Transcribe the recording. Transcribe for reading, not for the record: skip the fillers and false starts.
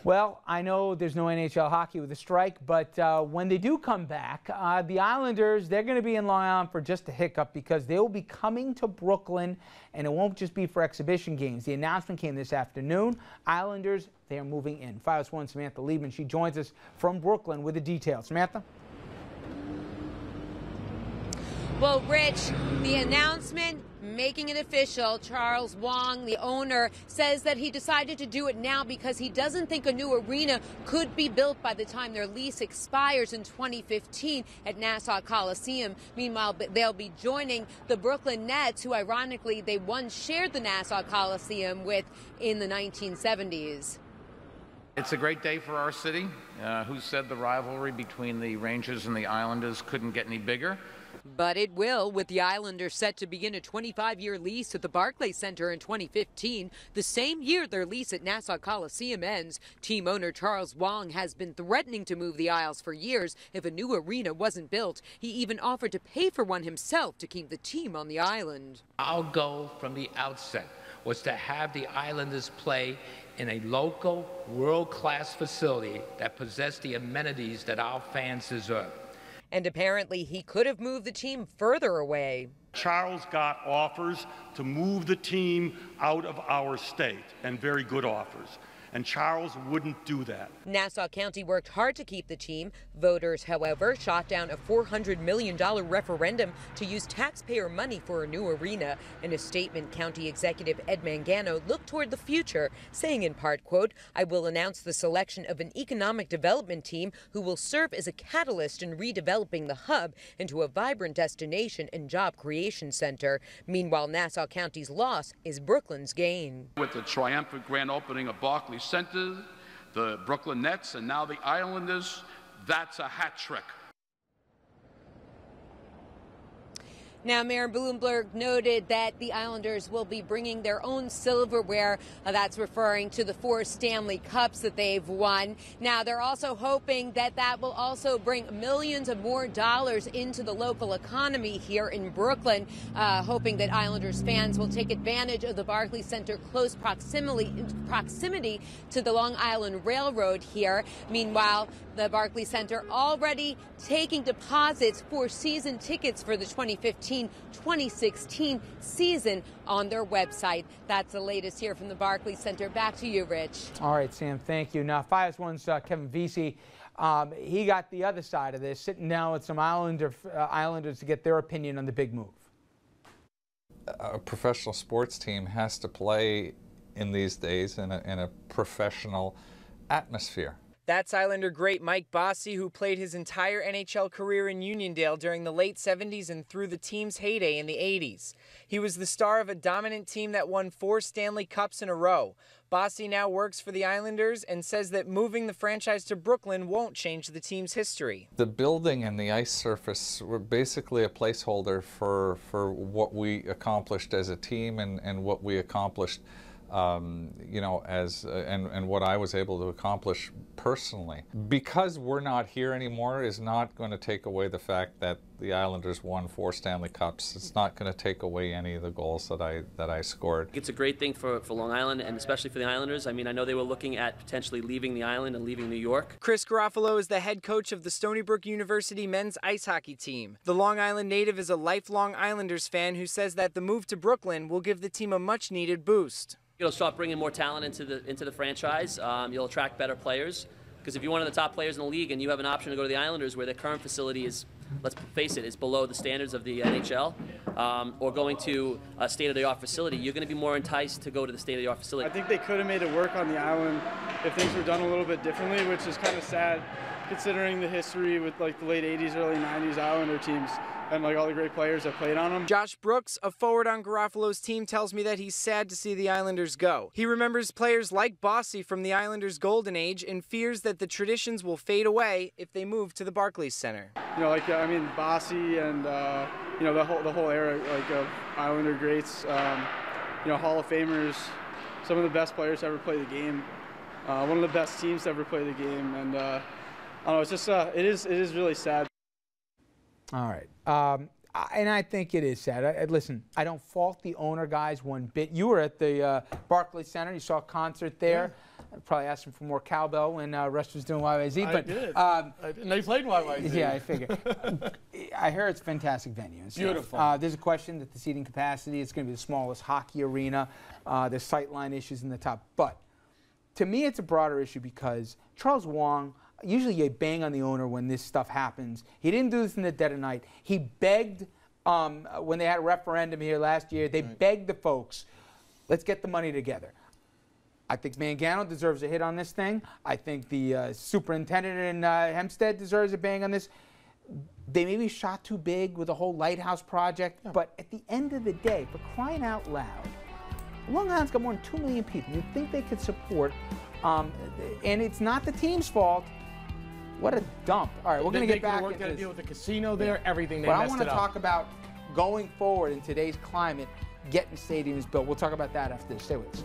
Well, I know there's no NHL hockey with a strike, but when they do come back, the Islanders, they're going to be in Long Island for just a hiccup because they will be coming to Brooklyn, and it won't just be for exhibition games. The announcement came this afternoon. Islanders, they are moving in. 501 Samantha Leman, she joins us from Brooklyn with the details. Samantha? Well, Rich, the announcement making it official, Charles Wang, the owner, says that he decided to do it now because he doesn't think a new arena could be built by the time their lease expires in 2015 at Nassau Coliseum. Meanwhile, they'll be joining the Brooklyn Nets, who ironically they once shared the Nassau Coliseum with in the 1970s. It's a great day for our city. Who said the rivalry between the Rangers and the Islanders couldn't get any bigger? But it will, with the Islanders set to begin a 25-year lease at the Barclays Center in 2015, the same year their lease at Nassau Coliseum ends. Team owner Charles Wang has been threatening to move the Isles for years if a new arena wasn't built. He even offered to pay for one himself to keep the team on the island. Our goal from the outset was to have the Islanders play in a local, world-class facility that possessed the amenities that our fans deserve. And apparently he could have moved the team further away. Charles got offers to move the team out of our state, and very good offers. And Charles wouldn't do that. Nassau County worked hard to keep the team. Voters, however, shot down a $400 million referendum to use taxpayer money for a new arena. In a statement, County Executive Ed Mangano looked toward the future, saying in part, quote, "I will announce the selection of an economic development team who will serve as a catalyst in redeveloping the hub into a vibrant destination and job creation center." Meanwhile, Nassau County's loss is Brooklyn's gain. With the triumphant grand opening of Barclays Center, the Brooklyn Nets, and now the Islanders, that's a hat trick. Now, Mayor Bloomberg noted that the Islanders will be bringing their own silverware. That's referring to the 4 Stanley Cups that they've won. Now, they're also hoping that that will also bring millions of more dollars into the local economy here in Brooklyn, hoping that Islanders fans will take advantage of the Barclays Center close proximity to the Long Island Railroad here. Meanwhile, the Barclays Center already taking deposits for season tickets for the 2015-2016 season on their website. That's the latest here from the Barclays Center. Back to you, Rich. All right, Sam, thank you. Now, 501's Kevin Vesey, he got the other side of this, sitting down with some Islanders to get their opinion on the big move. A professional sports team has to play in these days in a professional atmosphere. That's Islander great Mike Bossy, who played his entire NHL career in Uniondale during the late 70s and through the team's heyday in the 80s. He was the star of a dominant team that won 4 Stanley Cups in a row. Bossy now works for the Islanders and says that moving the franchise to Brooklyn won't change the team's history. The building and the ice surface were basically a placeholder for what we accomplished as a team and what we accomplished you know, and what I was able to accomplish personally. Because we're not here anymore is not going to take away the fact that the Islanders won 4 Stanley Cups. It's not going to take away any of the goals that I scored. It's a great thing for Long Island, and especially for the Islanders. I mean, I know they were looking at potentially leaving the island and leaving New York. Chris Garofalo is the head coach of the Stony Brook University men's ice hockey team. The Long Island native is a lifelong Islanders fan who says that the move to Brooklyn will give the team a much-needed boost. You'll start bringing more talent into the franchise. You'll attract better players. Because if you're one of the top players in the league and you have an option to go to the Islanders where their current facility is, let's face it, is below the standards of the NHL, or going to a state-of-the-art facility, you're going to be more enticed to go to the state-of-the-art facility. I think they could have made it work on the island if things were done a little bit differently, which is kind of sad considering the history with like the late 80s, early 90s Islander teams and like all the great players that played on them. Josh Brooks, a forward on Garofalo's team, tells me that he's sad to see the Islanders go. He remembers players like Bossy from the Islanders' golden age and fears that the traditions will fade away if they move to the Barclays Center. You know, like I mean, Bossy and you know, the whole era like of Islander greats, you know, Hall of Famers, some of the best players to ever play the game, one of the best teams to ever play the game, and I don't know, it's just it is really sad. All right. And I think it is sad. Listen, I don't fault the owner guys one bit. You were at the Barclays Center. You saw a concert there. I'd probably ask them for more cowbell when Russ was doing YYZ. I But did. And they played YYZ. yeah, I figure. I hear it's a fantastic venue. Beautiful. There's a question that the seating capacity, it's going to be the smallest hockey arena. There's sightline issues in the top. But to me, it's a broader issue because Charles Wong, usually you bang on the owner when this stuff happens. He didn't do this in the dead of night. He begged, when they had a referendum here last year, they begged the folks, let's get the money together. I think Mangano deserves a hit on this thing. I think the superintendent in Hempstead deserves a bang on this. They maybe shot too big with the whole lighthouse project, but at the end of the day, for crying out loud, Long Island's got more than 2 million people. You'd think they could support, and it's not the team's fault. What a dump. All right, we're going to get back into that this. deal with the casino there, everything. They But I messed want to it up. talk about going forward in today's climate, getting stadiums built. We'll talk about that after this. Stay with us.